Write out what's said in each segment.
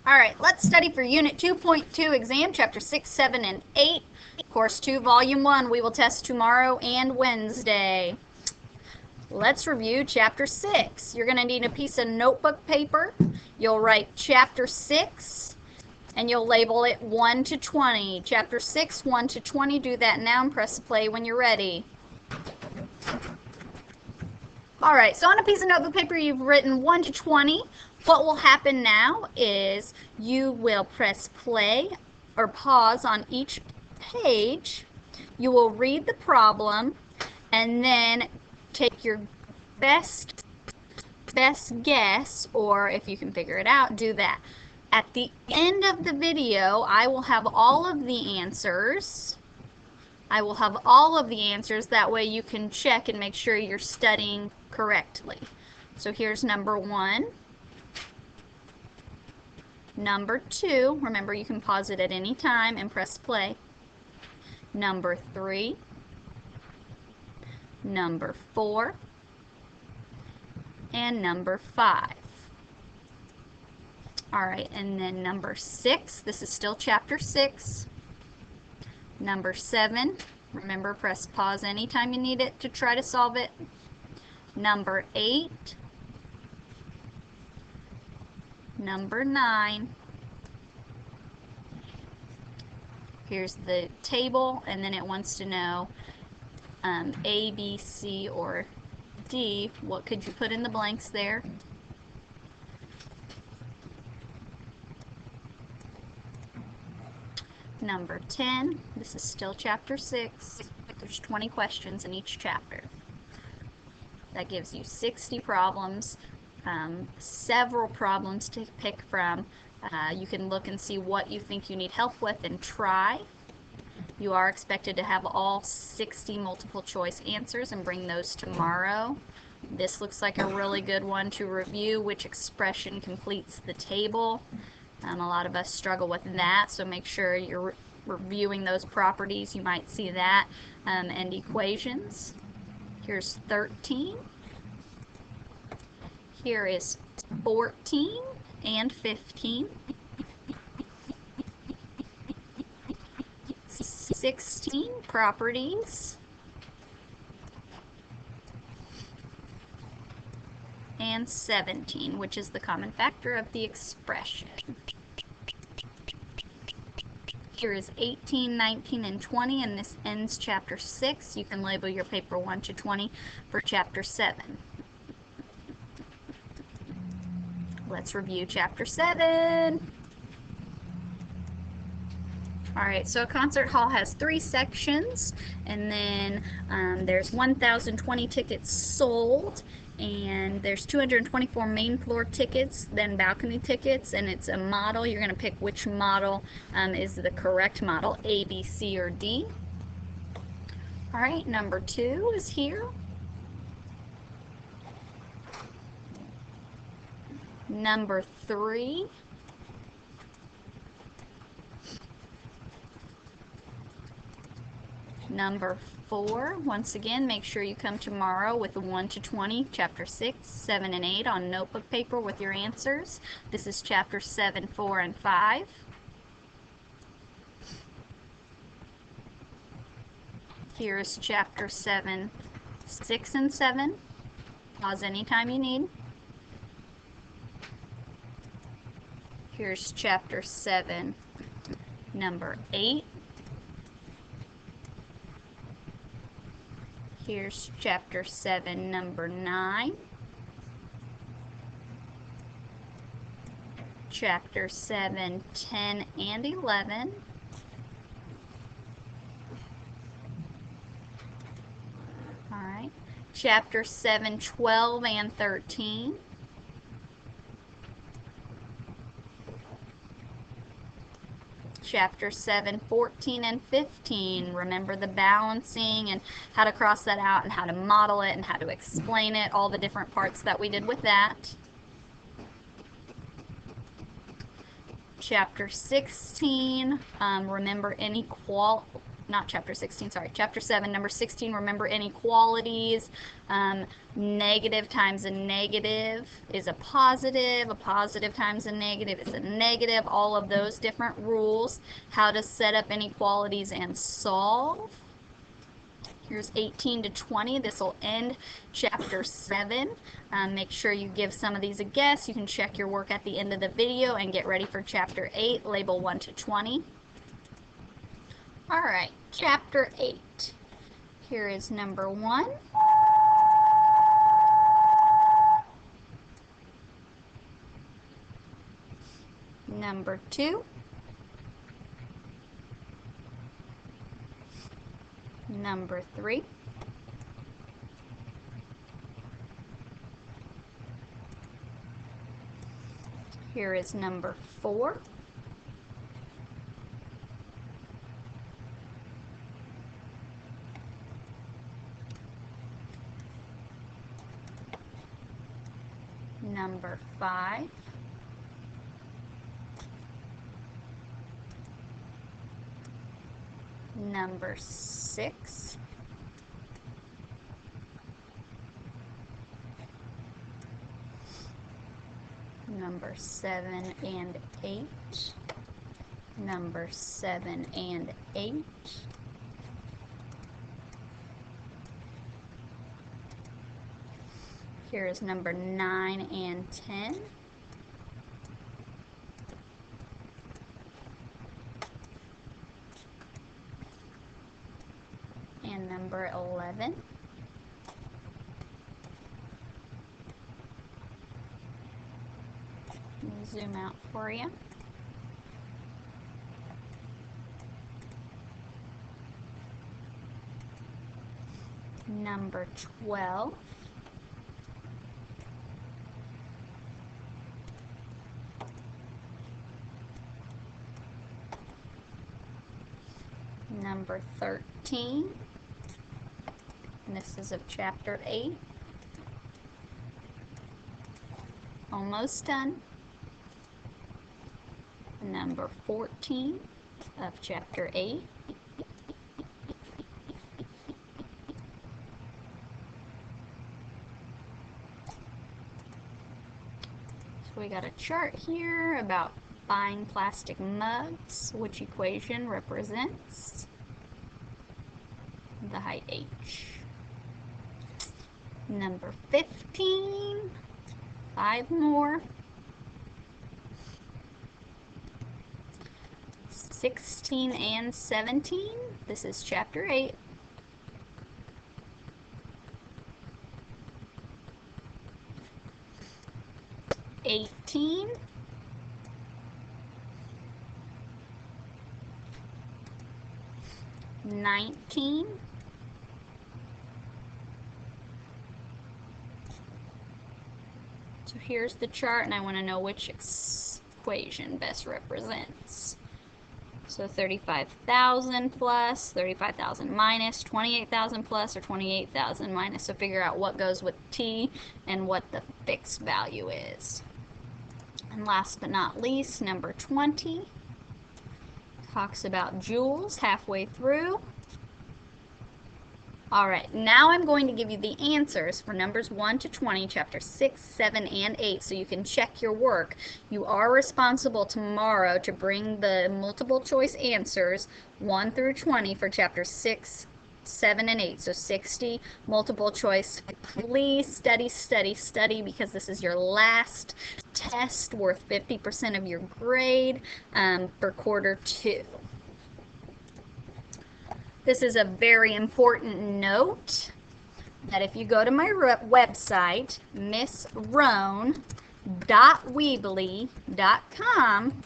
All right, let's study for Unit 2.2 exam, Chapter 6, 7, and 8. Course 2, Volume 1, we will test tomorrow and Wednesday. Let's review Chapter 6. You're going to need a piece of notebook paper. You'll write Chapter 6, and you'll label it 1 to 20. Chapter 6, 1 to 20. Do that now and press play when you're ready. All right, so on a piece of notebook paper, you've written 1 to 20. What will happen now is you will press play or pause on each page. You will read the problem and then take your best guess, or if you can figure it out, do that. At the end of the video, I will have all of the answers. That way you can check and make sure you're studying correctly. So here's number 1. Number 2, remember you can pause it at any time and press play. Number 3. Number 4. And number 5. Alright, and then number 6, this is still chapter 6. Number 7, remember press pause anytime you need it to try to solve it. Number 8. Number 9. Here's the table, and then it wants to know A, B, C, or D. What could you put in the blanks there? Number 10. This is still chapter 6. There's 20 questions in each chapter. That gives you 60 problems. Several problems to pick from. You can look and see what you think you need help with and try. You are expected to have all 60 multiple choice answers and bring those tomorrow. This looks like a really good one to review. Which expression completes the table? A lot of us struggle with that, so make sure you're reviewing those properties. You might see that, and equations. Here's 13. Here is 14 and 15. 16, properties. And 17, which is the common factor of the expression. Here is 18, 19, and 20, and this ends chapter 6. You can label your paper 1 to 20 for chapter 7. Let's review chapter 7. Alright, so a concert hall has 3 sections, and then there's 1,020 tickets sold, and there's 224 main floor tickets, then balcony tickets, and it's a model. You're going to pick which model is the correct model, A, B, C, or D. Alright, number 2 is here. Number 3. Number 4, once again, make sure you come tomorrow with the 1 to 20, chapter 6, 7, and 8 on notebook paper with your answers. This is chapter 7, 4, and 5. Here's chapter 7, 6, and 7. Pause anytime you need. Here's chapter 7, number 8. Here's chapter 7, number 9. Chapter 7, 10, and 11. Alright. Chapter 7, 12, and 13. Chapter 7, 14, and 15. Remember the balancing and how to cross that out and how to model it and how to explain it, all the different parts that we did with that. Chapter 16, remember not chapter 16, sorry, chapter 7, number 16, remember inequalities. Negative times a negative is a positive times a negative is a negative, all of those different rules, how to set up inequalities and solve. Here's 18 to 20. This will end chapter 7. Make sure you give some of these a guess. You can check your work at the end of the video and get ready for chapter 8, label 1 to 20. All right, chapter 8. Here is number 1. Number 2. Number 3. Here is number 4. Number 5. Number 6. Number 7 and 8. Number 7 and 8. Here is number 9 and 10. And number 11. Let me zoom out for you. Number 12. Number 13. And this is of chapter 8. Almost done. Number 14 of chapter 8. So we got a chart here about buying plastic mugs, which equation represents the height h. Number 15, 5 more. 16 and 17, this is chapter 8. '18, 19, 'So here's the chart, and I want to know which equation best represents. So 35,000 plus, 35,000 minus, 28,000 plus, or 28,000 minus. So figure out what goes with t and what the fixed value is. And last but not least, number 20 talks about joules halfway through. Alright, now I'm going to give you the answers for numbers 1 to 20, chapter 6, 7, and 8, so you can check your work. You are responsible tomorrow to bring the multiple choice answers 1 through 20 for chapter 6, 7, and 8. So 60 multiple choice. Please study, study, study, because this is your last test worth 50% of your grade for quarter 2. This is a very important note that if you go to my website, missroan.weebly.com,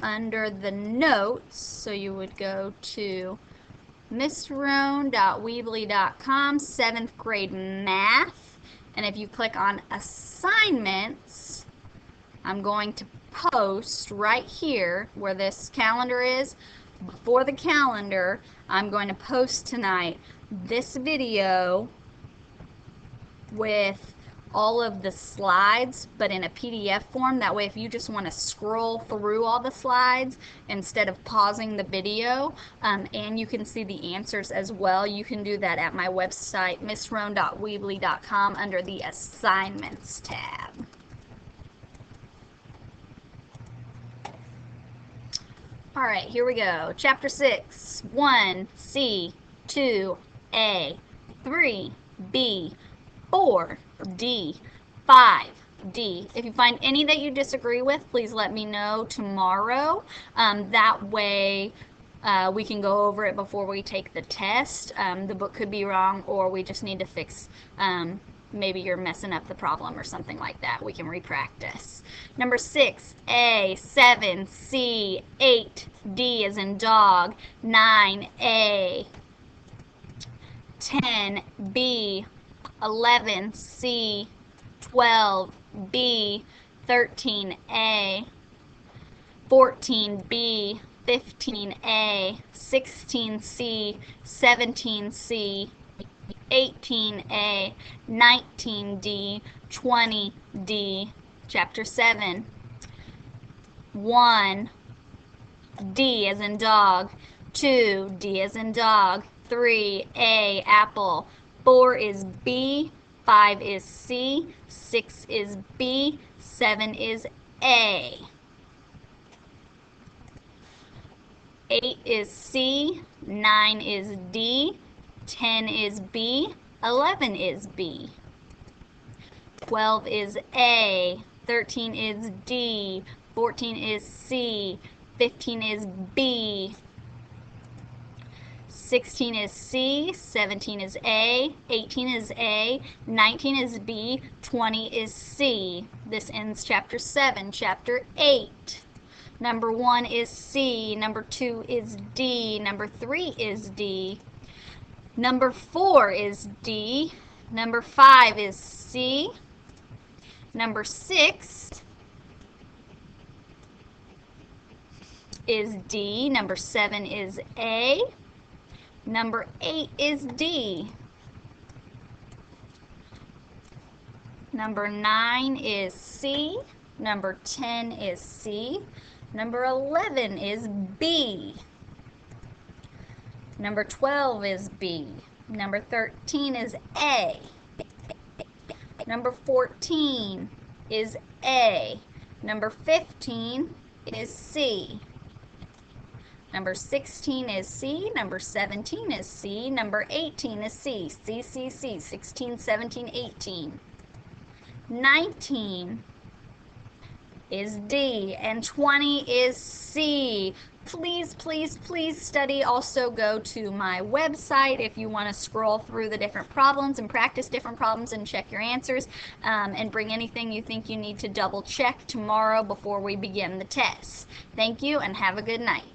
under the notes, so you would go to missroan.weebly.com, 7th grade math, and if you click on assignments, I'm going to post right here where this calendar is. Before the calendar, I'm going to post tonight this video with all of the slides, but in a PDF form. That way, if you just want to scroll through all the slides instead of pausing the video, and you can see the answers as well, you can do that at my website, missroan.weebly.com, under the Assignments tab. All right, here we go. Chapter 6, 1C, 2A, 3B, 4D, 5D. If you find any that you disagree with, please let me know tomorrow. That way we can go over it before we take the test. The book could be wrong, or we just need to fix maybe you're messing up the problem or something like that. We can repractice. Number 6, A, 7, C, 8, D as in dog, 9, A, 10, B, 11, C, 12, B, 13, A, 14, B, 15, A, 16, C, 17, C, 18A, 19D, 20D. Chapter 7. 1, D as in dog. 2, D as in dog. 3, A, apple. 4 is B. 5 is C. 6 is B. 7 is A. 8 is C. 9 is D. 10 is B, 11 is B. 12 is A, 13 is D, 14 is C, 15 is B, 16 is C, 17 is A, 18 is A, 19 is B, 20 is C. This ends chapter 7. Chapter 8. Number 1 is C, number 2 is D, number 3 is D. Number 4 is D. Number 5 is C. Number 6 is D. Number 7 is A. Number 8 is D. Number 9 is C. Number 10 is C. Number 11 is B. Number 12 is B. Number 13 is A. Number 14 is A. Number 15 is C. Number 16 is C. Number 17 is C. Number 18 is C. C, C, C. 16, 17, 18. 19 is D. And 20 is C. Please, please, please study. Also go to my website if you want to scroll through the different problems and practice different problems and check your answers, and bring anything you think you need to double check tomorrow before we begin the test. Thank you and have a good night.